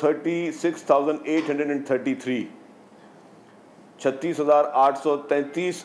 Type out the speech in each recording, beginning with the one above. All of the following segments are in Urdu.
36,833 36,833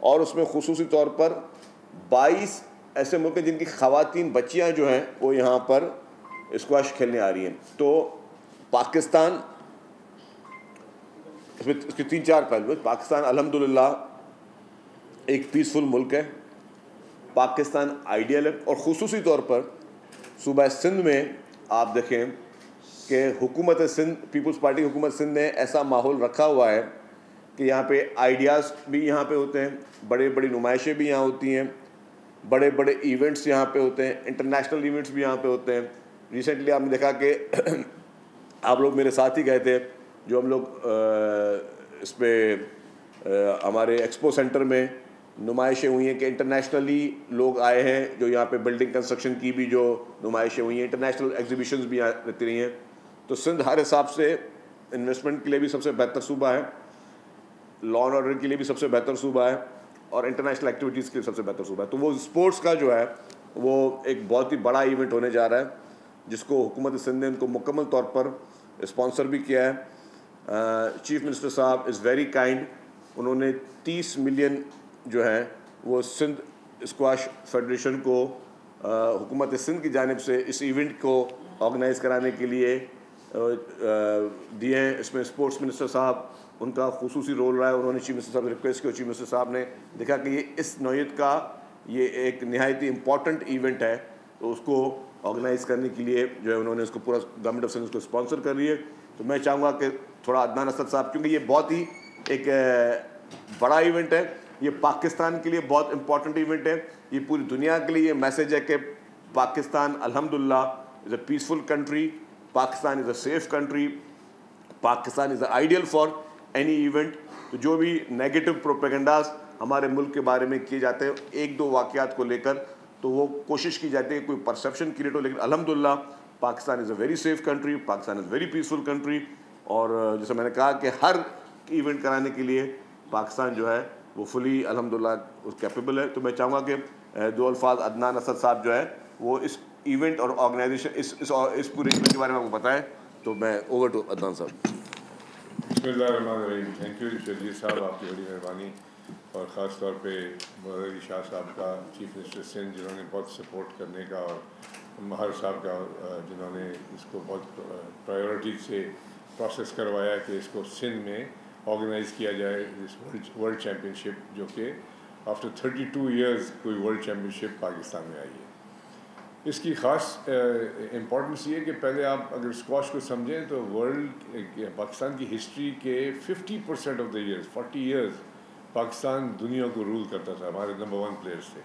اور اس میں خصوصی طور پر 22 ایسے ملک ہیں جن کی خواتین بچیاں جو ہیں وہ یہاں پر اسکواش کھیلنے آ رہی ہیں. تو پاکستان اس کے 3-4 پہلو. پاکستان الحمدللہ ایک پیسفل ملک ہے. پاکستان آئیڈیل ہے. اور خصوصی طور پر صوبہ سندھ میں آپ دیکھیں کہ حکومت سندھ, پیپلز پارٹی حکومت سندھ نے ایسا ماحول رکھا ہوا ہے کہ یہاں پہ آئیڈیاز بھی یہاں پہ ہوتے ہیں, بڑی بڑی نمائشیں بھی یہاں ہوتی ہیں, بڑے بڑے ایونٹس یہاں پہ ہوتے ہیں, انٹرنیشنل ایونٹس بھی یہاں پہ ہوتے ہیں. ریسنٹلی آپ نے دیکھا کہ آپ لوگ میرے ساتھ ہی گئے تھے, جو ہم لوگ اس پہ ہمارے ایکسپو سینٹر میں نمائشیں ہوئی ہیں کہ انٹرنیشنلی لوگ آئے ہیں, جو یہاں پہ بلڈنگ کنسٹرکشن کی بھی جو نمائشیں ہوئی ہیں, انٹرنیشنل ایگزیبیشنز بھی یہاں رہتی رہی ہیں. تو سندھ ہر حساب سے انویسٹمنٹ کے لیے بھی سب سے بہتر صوبہ ہے, لا اینڈ آرڈر کے لیے بھی سب سے بہتر صوبہ ہے, اور انٹرنیشنل ایکٹیویٹیز کے لیے سب سے بہتر صوبہ ہے. تو وہ اسپورٹس کا جو ہے وہ ایک بہت ہی بڑا ایونٹ ہونے جا رہا ہے, جس کو حکومت سندھ نے ان کو مکمل طور پر اسپانسر بھی کیا ہے. چیف منسٹر صاحب از ویری کائنڈ. انہوں نے 30 ملین جو ہیں وہ سندھ اسکواش فیڈریشن کو حکومت سندھ کی جانب سے اس ایونٹ کو آرگنائز کرانے کے لیے دیے ہیں. اس میں اسپورٹس منسٹر صاحب ان کا خصوصی رول رہا ہے. انہوں نے چیف منسٹر صاحب سے ریکویسٹ کی, اور چیف منسٹر صاحب نے دیکھا کہ یہ اس نوعیت کا یہ ایک نہایت ہی امپورٹنٹ ایونٹ ہے, تو اس کو آرگنائز کرنے کے لیے جو ہے انہوں نے اس کو پورا گورنمنٹ آف سندھ اس کو اسپانسر کر رہی ہے. تو میں چاہوں گا کہ تھوڑا عدنان اسد صاحب, کیونکہ یہ بہت ہی ایک بڑا ایونٹ ہے, یہ پاکستان کے لیے بہت امپورٹنٹ ایونٹ ہے, یہ پوری دنیا کے لیے یہ میسیج ہے کہ پاکستان الحمدللہ is a peaceful country, Pakistan is a safe country, Pakistan is a ideal for any event. تو جو بھی نیگیٹو پروپیگنڈاز ہمارے ملک کے بارے میں کیے جاتے ہیں ایک دو واقعات کو لے کر, تو وہ کوشش کی جاتی ہے کہ کوئی پرسیپشن کریٹ ہو, لیکن الحمدللہ Pakistan is a very safe country, Pakistan is very peaceful country. اور جیسے میں نے کہا کہ ہر ایونٹ کرانے کے لیے پاکستان جو ہے وہ فلی الحمدللہ کیپیبل ہے. تو میں چاہوں گا کہ 2 الفاظ عدنان اسد صاحب جو ہے وہ اس ایونٹ اور آرگنائزیشن اس پورے ایونٹ کے بارے میں آپ کو بتائیں. تو میں اوور ٹو عدنان صاحب. بسم اللہ الرحمن الرحیم. تھینک یو شرجیل صاحب, آپ کی بڑی مہربانی, اور خاص طور پہ محمد علی شاہ صاحب کا, چیف منسٹر سندھ, جنہوں نے بہت سپورٹ کرنے کا, اور مہر صاحب کا, جنہوں نے اس کو بہت پرائیورٹی سے پروسیس کروایا کہ اس کو سندھ میں آرگنائز کیا جائے, اس ورلڈ چیمپئن شپ, جو کہ آفٹر 32 ایئرز کوئی ورلڈ چیمپئن شپ پاکستان میں آئی ہے. اس کی خاص امپورٹنس یہ ہے کہ پہلے آپ اگر اسکواش کو سمجھیں تو پاکستان کی ہسٹری کے 50% of the years, 40 years Pakistan دنیا کو رول کرتا تھا. ہمارے نمبر 1 پلیئرس تھے,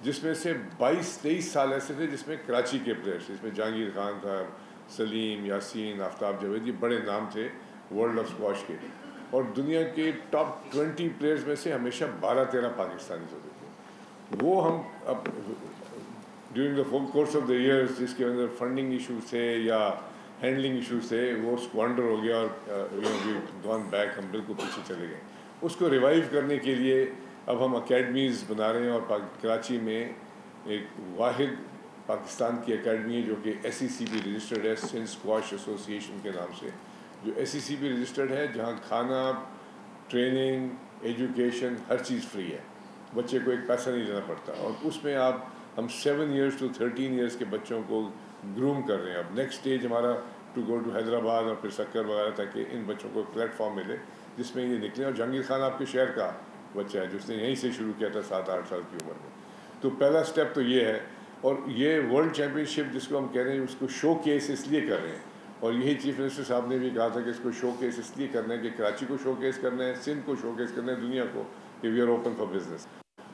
جس میں سے 22-23 سال ایسے تھے جس میں کراچی کے پلیئرس تھے, جس میں جہانگیر خان تھا, سلیم, یاسین, آفتاب جاوید, یہ بڑے نام تھے ورلڈ آف اسکواش کے. اور دنیا کے ٹاپ 20 پلیئرز میں سے ہمیشہ 12-13 پاکستانی ہوتے تھے. وہ ہم اب during the course of the years, جس کے اندر فنڈنگ ایشوز تھے یا ہینڈلنگ ایشوز تھے, وہ اسکوانڈر ہو گیا, اور گون بیک, ہم بالکل پیچھے چلے گئے. اس کو ریوائیو کرنے کے لیے اب ہم اکیڈمیز بنا رہے ہیں, اور کراچی میں ایک واحد پاکستان کی اکیڈمی ہے جو کہ SECP رجسٹرڈ ہے, سندھ اسکواش ایسوسی ایشن کے نام سے, جو SECP رجسٹرڈ ہے, جہاں کھانا, ٹریننگ, ایجوکیشن, ہر چیز فری ہے, بچے کو ایک پیسہ نہیں دینا پڑتا. اور اس میں ہم 7 ایئرس ٹو 13 ایئرس کے بچوں کو گروم کر رہے ہیں. اب نیکسٹ اسٹیج ہمارا ٹو گو ٹو حیدرآباد اور پھر سکر وغیرہ, تاکہ ان بچوں کو پلیٹ فارم ملے جس میں یہ نکلیں. اور جہانگیر خان آپ کے شہر کا بچہ ہے, جس نے یہیں سے شروع کیا تھا 7-8 سال کی عمر میں. تو پہلا اسٹیپ تو یہ ہے. اور یہ ورلڈ چیمپئن شپ جس کو ہم کہہ رہے ہیں, اس کو شو کیس اس لیے کر رہے ہیں, اور یہی چیف منسٹر صاحب نے بھی کہا تھا کہ اس کو شو کیس اس لیے کرنا ہے کہ کراچی کو شو کیس کرنا ہے, سندھ کو شو کیس کرنا ہے, دنیا کو, کہ we are open for business.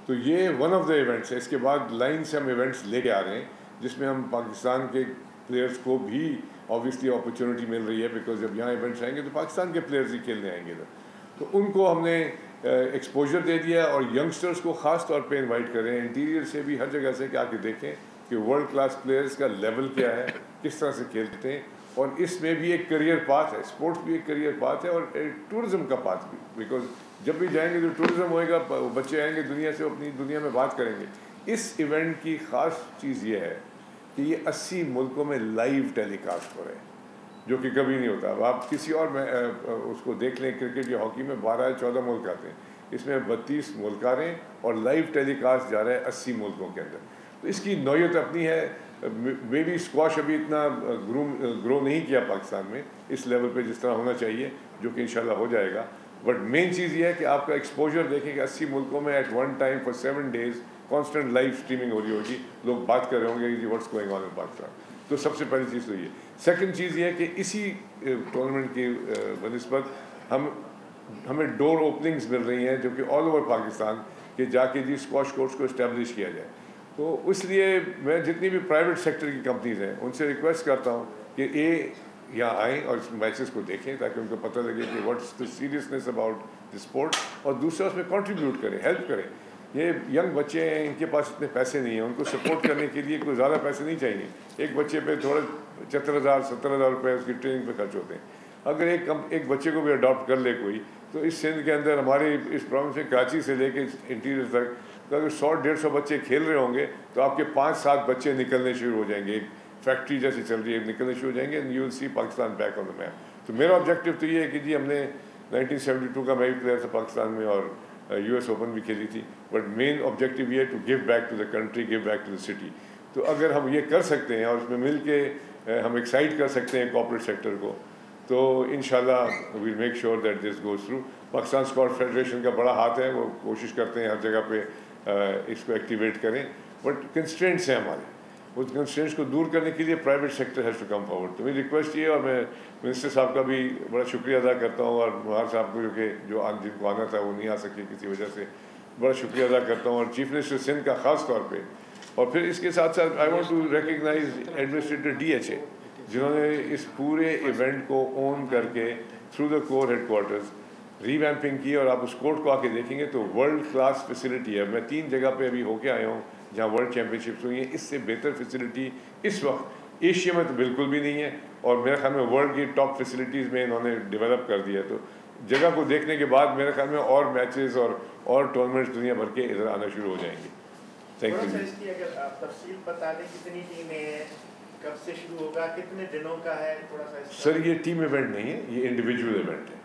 تو یہ ون آف دا ایونٹس ہے. اس کے بعد لائن سے ہم ایونٹس لے کے آ رہے ہیں, جس میں ہم پاکستان کے پلیئرس کو بھی آبویسلی اپرچونیٹی مل رہی ہے, بیکاز جب یہاں ایونٹس آئیں گے تو پاکستان کے پلیئرز ہی کھیلنے آئیں گے ادھر. تو ان کو ہم نے ایکسپوجر دے دیا, اور ینگسٹرز کو خاص طور پہ انوائٹ کریں, انٹیریئر سے بھی, ہر جگہ سے, کہ آ کے دیکھیں کہ ورلڈ کلاس پلیئرز کا لیول کیا ہے, کس طرح سے کھیلتے ہیں. اور اس میں بھی ایک کریئر پاتھ ہے, اسپورٹس بھی ایک کریئر پاتھ ہے, اور ٹورزم کا پاتھ بھی, بیکاز جب بھی جائیں گے تو ٹورزم ہوئے گا, بچے آئیں گے دنیا سے, اپنی دنیا میں بات کریں گے. اس ایونٹ کی خاص چیز یہ ہے کہ یہ 80 ملکوں میں لائیو ٹیلی کاسٹ ہو رہے ہیں, جو کہ کبھی نہیں ہوتا. اب آپ کسی اور میں اس کو دیکھ لیں, کرکٹ یا ہاکی میں 12 یا 14 ملک آتے ہیں, اس میں 32 ملکاریں اور لائیو ٹیلی کاسٹ جا رہا ہے 80 ملکوں کے اندر. تو اس کی نوعیت اپنی ہے. بیبی اسکواش ابھی اتنا گرو نہیں کیا پاکستان میں اس لیول پہ جس طرح ہونا چاہیے, جو کہ انشاءاللہ ہو جائے گا. بٹ مین چیز یہ ہے کہ آپ کا ایکسپوجر دیکھیں کہ 80 ملکوں میں at one time for 7 days constant live streaming ہو رہی ہوگی, لوگ بات کر رہے ہوں گے کہ what's going on in Pakistan. تو سب سے پہلی چیز تو یہ. سیکنڈ چیز یہ ہے کہ اسی ٹورنامنٹ کی بنسبت ہمیں ڈور اوپننگز مل رہی ہیں جو کہ آل اوور پاکستان کہ جا کے جی اسکواش کورٹس کو اسٹیبلش کیا جائے. تو اس لیے میں جتنی بھی پرائیویٹ سیکٹر کی کمپنیز ہیں ان سے ریکویسٹ کرتا ہوں کہ یہاں آئیں اور اس میچز کو دیکھیں تاکہ ان کو پتہ لگے کہ what's the seriousness about the sport, اور دوسرا اس میں کنٹریبیوٹ کریں, ہیلپ کریں. یہ ینگ بچے ہیں, ان کے پاس اتنے پیسے نہیں ہیں, ان کو سپورٹ کرنے کے لیے کوئی زیادہ پیسے نہیں چاہیے. ایک بچے پہ تھوڑا 75,000-70,000 روپے اس کی ٹریننگ پہ خرچ ہوتے ہیں. اگر ایک بچے کو بھی اڈاپٹ کر لے کوئی, تو اس سندھ کے اندر ہماری اس پروونس میں کراچی سے لے کے انٹیریئر تک تو اگر 100-150 بچے کھیل رہے ہوں گے تو آپ کے 5-7 بچے نکلنے شروع ہو جائیں گے. ایک فیکٹری جیسی چل رہی ہے, نکلنے شروع ہو جائیں گے, and you will see Pakistan back on the map. تو میرا آبجیکٹیو تو یہ ہے کہ جی ہم نے 1972 کا میں بھی پلیئر تھا پاکستان میں اور US اوپن بھی کھیلی تھی, بٹ مین آبجیکٹیو یہ ہے to give back to the country, give back to the city. تو اگر ہم یہ کر سکتے ہیں اور اس میں مل کے ہم ایکسائٹ کر سکتے ہیں کارپوریٹ سیکٹر کو, تو انشاءاللہ we'll make sure that this goes through. Pakistan squash federation کا بڑا ہاتھ ہے, وہ کوشش کرتے ہیں ہر جگہ پہ اس کو ایکٹیویٹ کریں, بٹ کنسٹرینٹس ہیں ہمارے. اس کنسٹرینٹس کو دور کرنے کے لیے private sector has to come forward. تو میری ریکویسٹ یہ ہے, اور میں منسٹر صاحب کا بھی بڑا شکریہ ادا کرتا ہوں, اور مہار صاحب کو جن کو آنا تھا وہ نہیں آ سکے کسی وجہ سے, بڑا شکریہ ادا کرتا ہوں, اور چیف منسٹر سندھ کا خاص طور پہ. اور پھر اس کے ساتھ ساتھ I want to recognize administrator DHA جنہوں نے اس پورے ایونٹ کو اون کر کے through the core headquarters revamping کی. اور آپ اس کورٹ کو آ کے دیکھیں گے تو ورلڈ کلاس فیسلٹی ہے. میں 3 جگہ پہ ابھی ہو کے آیا ہوں جہاں ورلڈ چیمپئن شپس ہوئی ہیں. اس سے بہتر فیسلٹی اس وقت ایشیا میں تو بالکل بھی نہیں ہے, اور میرے خیال میں ورلڈ کی ٹاپ فیسلٹیز میں انہوں نے ڈیولپ کر دیا. تو جگہ کو دیکھنے کے بعد میرے خیال میں اور میچز اور ٹورنامنٹس دنیا بھر کے ادھر آنا شروع ہو جائیں گے. Thank you. اس کی اگر آپ تفصیل بتا دیں کتنی ٹیمیں ہیں, کب سے شروع ہوگا, کتنے دنوں کا ہے, تھوڑا سا. سر یہ ٹیم ایونٹ نہیں ہے, یہ انڈیویجول ایونٹ ہے.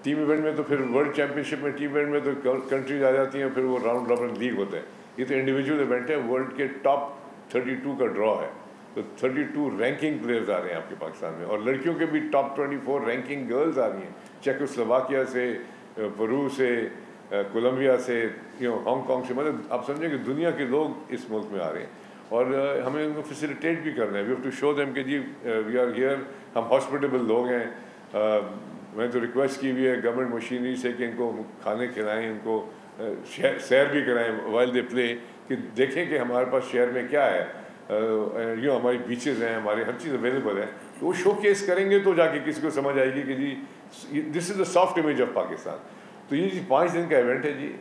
ٹیم ایونٹ میں تو پھر ورلڈ چیمپئن شپ میں ٹیم ایونٹ میں تو کنٹریز آ جاتی ہیں, پھر وہ راؤنڈ رابن لیگ ہوتا ہے. یہ تو انڈیویجول ایونٹ ہے. ورلڈ کے ٹاپ 32 کا ڈرا ہے, تو 32 رینکنگ پلیئرز آ رہے ہیں آپ کے پاکستان میں, اور لڑکیوں کے بھی ٹاپ 24 رینکنگ گرلز آ رہی ہیں, چیکوسلوواکیا سے, پرو سے, کولمبیا سے, ہانگ کانگ سے. مطلب آپ سمجھیں کہ دنیا کے لوگ اس ملک میں آ رہے ہیں, اور ہمیں ان کو فیسیلیٹیٹ بھی کرنا ہے. We have to show them کہ جی وی آر ہیئر, ہم ہاسپٹیبل لوگ ہیں. میں تو ریکویسٹ کی ہوئی ہے گورنمنٹ مشینری سے کہ ان کو کھانے کھلائیں, ان کو سیر بھی کرائیں وائل دے پلے, کہ دیکھیں کہ ہمارے پاس شہر میں کیا ہے. ہماری بیچز ہیں, ہماری ہر چیز اویلیبل ہے. تو وہ شو کیس کریں گے تو جا کے کسی کو سمجھ آئے گی کہ جی this is the soft image of Pakistan. تو یہ جی 5 دن کا ایونٹ ہے جی.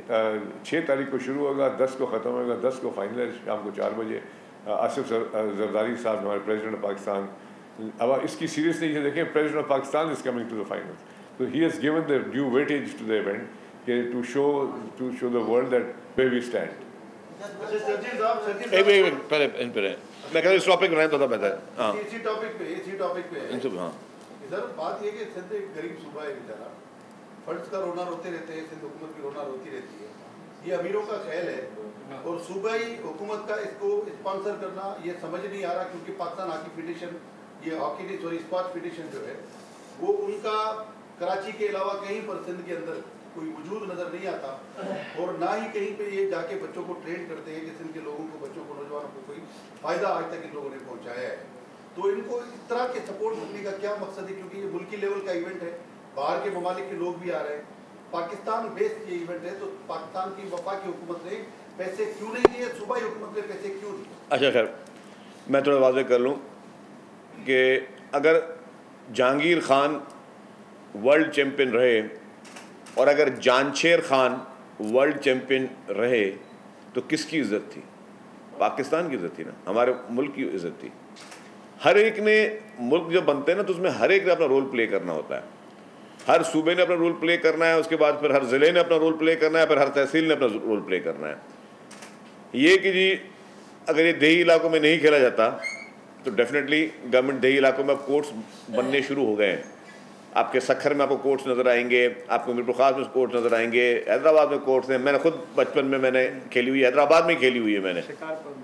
6 تاریخ کو شروع ہوگا, 10 کو ختم ہوگا, 10 کو فائنل ہے شام کو 4 بجے. آصف زرداری صاحب ہمارے پریزیڈنٹ آف پاکستان, اب اس کی سیریس نہیں ہے, دیکھیں president of Pakistan is coming to the final. تو he has given the due weightage to the event کہ to show the world that where we stand. پہلے ان پہ میں کہتا ہوں اس ٹاپک میں تو بہتر. ہاں اسی ٹاپک پہ ہاں سر بات یہ کہ سندھ ایک غریب صوبہ ہے بیچارہ, فنڈس کا رونا روتے رہتے ہیں, سندھ حکومت کی رونا روتی رہتی ہے. یہ امیروں کا خیال ہے, اور صوبائی حکومت کا اس کو اسپانسر کرنا یہ سمجھ نہیں آ رہا, کیونکہ پاکستان ہاکی فیڈریشن, یہ ہاکی نہیں سوری اسپورٹ فیڈریشن جو ہے وہ ان کا کراچی کے علاوہ کہیں پر سندھ کے اندر کوئی وجود نظر نہیں آتا, اور نہ ہی کہیں پہ یہ جا کے بچوں کو ٹرین کرتے ہیں کہ سندھ کے لوگوں کو, بچوں کو, نوجوانوں کو کوئی فائدہ آج تک ان لوگوں نے پہنچایا ہے. تو ان کو اس طرح کے سپورٹ کرنے کا کیا مقصد ہے, کیونکہ یہ ملکی لیول کا ایونٹ ہے, باہر کے ممالک کے لوگ بھی آ رہے ہیں, پاکستان بیسڈ یہ ایونٹ ہے, تو پاکستان کی وفاقی حکومت نے پیسے کیوں نہیں دیے, صوبائی حکومت نے پیسے کیوں دیے؟ اچھا خیر میں تھوڑا واضح کر لوں کہ اگر جہانگیر خان ورلڈ چیمپئن رہے اور اگر جانشیر خان ورلڈ چیمپئن رہے تو کس کی عزت تھی؟ پاکستان کی عزت تھی نا, ہمارے ملک کی عزت تھی. ہر ایک نے ملک جب بنتے ہیں نا تو اس میں ہر ایک نے اپنا رول پلے کرنا ہوتا ہے. ہر صوبے نے اپنا رول پلے کرنا ہے, اس کے بعد پھر ہر ضلع نے اپنا رول پلے کرنا ہے, پھر ہر تحصیل نے اپنا رول پلے کرنا ہے. یہ کہ جی اگر یہ دیہی علاقوں میں نہیں کھیلا جاتا تو ڈیفینیٹلی گورنمنٹ دیہی علاقوں میں اب کورٹس بننے شروع ہو گئے ہیں, آپ کے سکھر میں آپ کو کورٹس نظر آئیں گے, آپ کو میرپور خاص میں کورٹس نظر آئیں گے, حیدرآباد میں کورٹس ہیں. میں نے خود بچپن میں نے کھیلی ہوئی ہے, حیدرآباد میں کھیلی ہوئی ہے میں نے,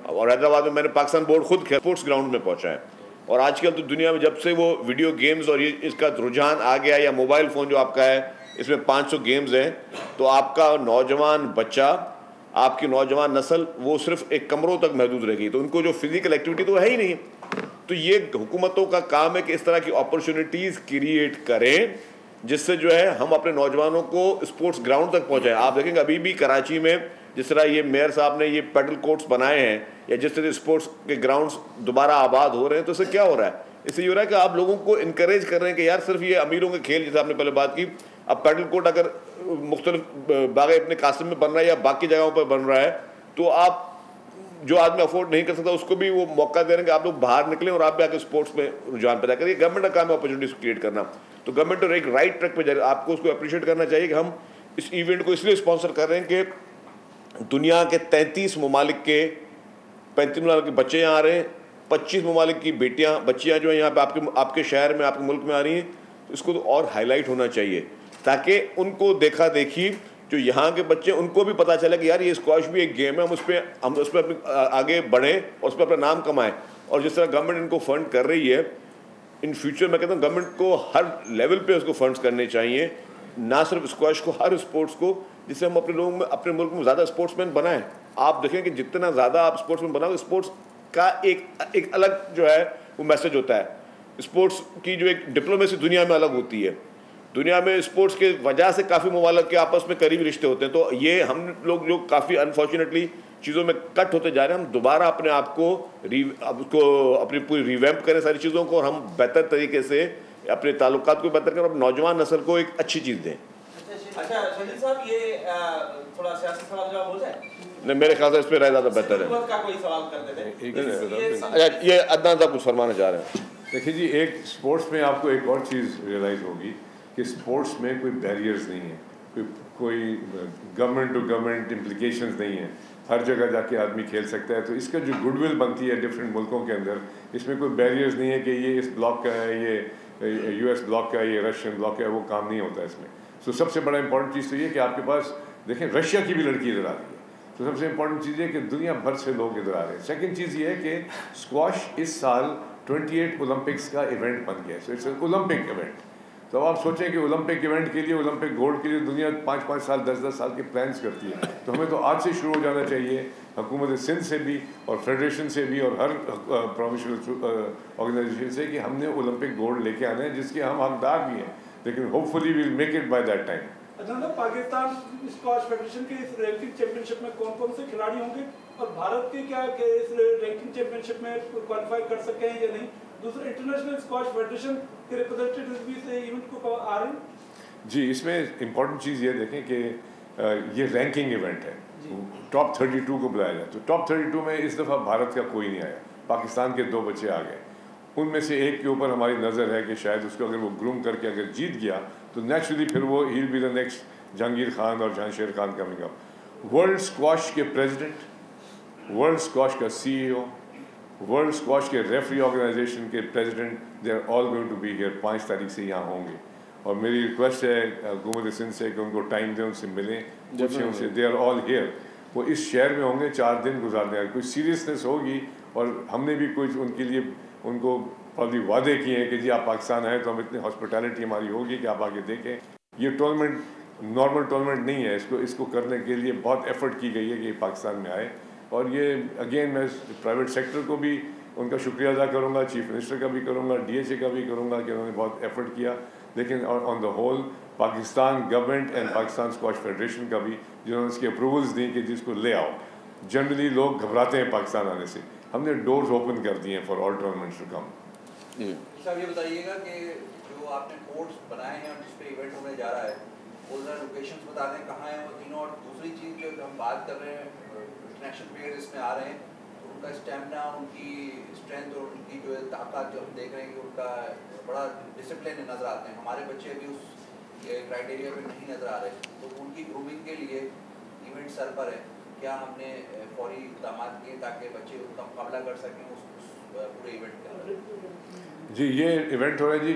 اور حیدرآباد میں نے پاکستان بورڈ خود اسپورٹس گراؤنڈ میں پہنچا ہے. اور آج کل تو دنیا میں جب سے وہ ویڈیو گیمز اور اس کا رجحان آ گیا, یا موبائل فون جو آپ کا ہے اس میں 500 گیمز ہیں, تو آپ کا نوجوان بچہ, آپ کی نوجوان نسل وہ صرف ایک کمروں تک محدود رہ گئی, تو ان کو جو فزیکل ایکٹیویٹی تو ہے ہی نہیں. تو یہ حکومتوں کا کام ہے کہ اس طرح کی اپرچونیٹیز کریٹ کریں جس سے جو ہے ہم اپنے نوجوانوں کو اسپورٹس گراؤنڈ تک پہنچائیں. آپ دیکھیں گے ابھی بھی کراچی میں جس طرح یہ میئر صاحب نے یہ پیڈل کورٹس بنائے ہیں, یا جس طرح اسپورٹس کے گراؤنڈس دوبارہ آباد ہو رہے ہیں, تو اس سے کیا ہو رہا ہے؟ اس سے یہ ہو رہا ہے کہ آپ لوگوں کو انکریج کر رہے ہیں کہ یار صرف یہ امیروں کے کھیل, جیسے آپ نے پہلے بات کی, اب پیڈل کورٹ اگر مختلف باغ ابن قاسم میں بن رہا ہے یا باقی جگہوں پر بن رہا ہے, تو آپ جو آدمی افورڈ نہیں کر سکتا اس کو بھی وہ موقع دے رہے ہیں کہ آپ لوگ باہر نکلیں اور آپ بھی آ کے اسپورٹس میں رجحان پیدا کریں. گورنمنٹ کا کام ہے اپرچونیٹیز کریٹ کرنا, تو گورنمنٹ اور ایک رائٹ ٹریک پہ جا رہی ہے. آپ کو اس کو اپریشیٹ کرنا چاہیے کہ ہم اس ایونٹ کو اس لیے اسپانسر کر رہے ہیں کہ دنیا کے 33 ممالک کے 35 ممالک کے بچے یہاں آ رہے ہیں, 25 ممالک کی بچیاں جو ہیں یہاں پہ آپ کے شہر میں, آپ کے ملک میں آ رہی ہیں. اس کو تو اور ہائی لائٹ ہونا چاہیے تاکہ ان کو دیکھا دیکھی جو یہاں کے بچے, ان کو بھی پتہ چلے کہ یار یہ اسکواش بھی ایک گیم ہے, ہم اس پہ آگے بڑھیں اور اس پہ اپنا نام کمائیں. اور جس طرح گورنمنٹ ان کو فنڈ کر رہی ہے, ان فیوچر میں کہتا ہوں گورنمنٹ کو ہر لیول پہ اس کو فنڈز کرنے چاہیے, نہ صرف اسکواش کو, ہر اسپورٹس کو, جس سے ہم اپنے لوگوں میں, اپنے ملک میں زیادہ اسپورٹس مین بنائیں. آپ دیکھیں کہ جتنا زیادہ آپ اسپورٹس مین بناؤ, اسپورٹس کا ایک الگ جو ہے وہ میسج ہوتا ہے. اسپورٹس کی جو ایک ڈپلومیسی دنیا میں الگ ہوتی ہے. دنیا میں اسپورٹس کے وجہ سے کافی ممالک کے آپس میں قریبی رشتے ہوتے ہیں. تو یہ ہم لوگ جو کافی انفارچونیٹلی چیزوں میں کٹ ہوتے جا رہے ہیں, ہم دوبارہ اپنے آپ کو اپنی پوری ریویمپ کریں ساری چیزوں کو, اور ہم بہتر طریقے سے اپنے تعلقات کو بہتر کریں اور نوجوان نسل کو ایک اچھی چیز دیں. اچھا شہید صاحب, یہ تھوڑا سیاسی سوال جواب ہو جائے. نہیں, میرے خیال سے اس پہ رائے زیادہ بہتر ہے. حکومت کا کوئی سوال کر دیتے ہیں. اچھا, یہ عدنان صاحب کچھ فرمانا چاہ رہے ہیں. دیکھیے جی, ایک اسپورٹس میں آپ کو ایک اور چیز ریئلائز ہوگی کہ اسپورٹس میں کوئی بیریئرز نہیں ہیں, کوئی گورنمنٹ ٹو گورنمنٹ امپلیکیشنز نہیں ہیں, ہر جگہ جا کے آدمی کھیل سکتا ہے. تو اس کا جو گڈ ول بنتی ہے ڈفرینٹ ملکوں کے اندر, اس میں کوئی بیریئرز نہیں ہے کہ یہ اس بلاک کا ہے, یہ یو ایس بلاک کا ہے, یہ رشین بلاک کا ہے, وہ کام نہیں ہوتا اس میں. تو سب سے بڑا امپورٹنٹ چیز تو یہ کہ آپ کے پاس دیکھیں رشیا کی بھی لڑکی ادھر آ رہی ہے, تو سب سے امپورٹنٹ چیز یہ کہ دنیا بھر سے لوگ ادھر آ رہے ہیں. سیکنڈ چیز یہ ہے کہ اسکواش اس سال 28 اولمپکس کا ایونٹ بن گیا ہے. So it's an Olympic event. تو اب آپ سوچیں کہ اولمپک ایونٹ کے لیے, اولمپک گولڈ کے لیے دنیا 5-5 سال 10-10 سال کے پلانس کرتی ہے. تو ہمیں تو آج سے شروع ہو جانا چاہیے, حکومت سندھ سے بھی اور فیڈریشن سے بھی اور ہر پروونشل آرگنائزیشن سے, کہ ہم نے اولمپک گولڈ لے کے آنا ہے, جس کے ہم حقدار بھی ہیں, لیکن hopefully we'll make it by that time. Pakistan squash federation کے اس رینکنگ چیمپئن شپ میں کون کون سے کھلاڑی ہوں گے, اور بھارت کے کیا اس رینکنگ چیمپئن شپ میں کوالیفائی کر سکے ہیں یا نہیں. دوسرے انٹرنیشنل اسکواش فیڈریشن کے ریپرزینٹیوز بھی اس ایونٹ کو آ رہے ہیں. جی, اس میں امپورٹنٹ چیز یہ دیکھیں کہ یہ رینکنگ ایونٹ ہے, ٹاپ 32 کو بلایا جائے. تو ٹاپ 32 میں اس دفعہ بھارت کا کوئی نہیں آیا, پاکستان کے 2 بچے آ گئے. ان میں سے ایک کے اوپر ہماری نظر ہے کہ شاید اس کو اگر وہ گروم کر کے اگر جیت گیا تو نیچرلی پھر وہ he'll be the next Jahangir Khan اور Jansher Khan coming up. World squash کے پریزیڈنٹ, ورلڈ اسکواش کا CEO, ورلڈ اسکواش کے ریفری آرگنائزیشن کے president, they are all going to be here. 5 تاریخ سے یہاں ہوں گے, اور میری ریکویسٹ ہے حکومت سندھ سے کہ ان کو ٹائم دیں, ان سے ملیں, پوچھیں ان سے. They are all here. وہ اس شہر میں ہوں گے, 4 دن گزارنے. کوئی سیریسنیس ہوگی, اور ہم نے بھی کچھ ان کے لیے ان کو پابلی وعدے کیے ہیں کہ جی آپ پاکستان آئے تو ہم اتنی ہاسپٹیلٹی ہماری ہوگی کہ آپ آگے دیکھیں. یہ ٹورنامنٹ نارمل ٹورنامنٹ نہیں ہے, اس کو کرنے کے لیے بہت ایفرٹ کی گئی ہے کہ یہ پاکستان میں آئے. اور یہ اگین میں پرائیویٹ سیکٹر کو بھی ان کا شکریہ ادا کروں گا, چیف منسٹر کا بھی کروں گا, DHA کا بھی کروں گا کہ انہوں نے بہت ایفرٹ کیا. لیکن on the whole Pakistan government and Pakistan squash federation کا بھی, جنہوں نے اس کی اپروولز دی کہ جس کو لے آؤ. جنرلی لوگ گھبراتے ہیں پاکستان آنے سے, ہم نے ڈورز اوپن کر دیے ہیں for all tournaments to come. صاحب یہ بتائیے گا کہ جو آپ نے کورٹس بنائے ہیں اور جس پہ ایونٹ ہونے جا رہا ہے, وہ ذرا لوکیشنز بتا دیں کہاں ہیں وہ تینوں. اور دوسری چیز جو ہم بات کر رہے ہیں انٹرنیشنل پلیئر اس میں آ رہے ہیں, تو ان کا اسٹیمنا, ان کی اسٹرینتھ اور ان کی جو ہے طاقت, جو ہم دیکھ رہے ہیں کہ ان کا بڑا ڈسپلن نظر آتے ہیں. ہمارے بچے ابھی اس کرائٹیریا پہ نہیں نظر آ رہے, تو ان کی گرومنگ کے لیے ایونٹ سر پر ہے, کیا ہم نے فوری اقدامات کیے تاکہ بچے ان کا مقابلہ کر سکیں اس پورے ایونٹ کے اندر. جی, یہ ایونٹ ہو رہا ہے جی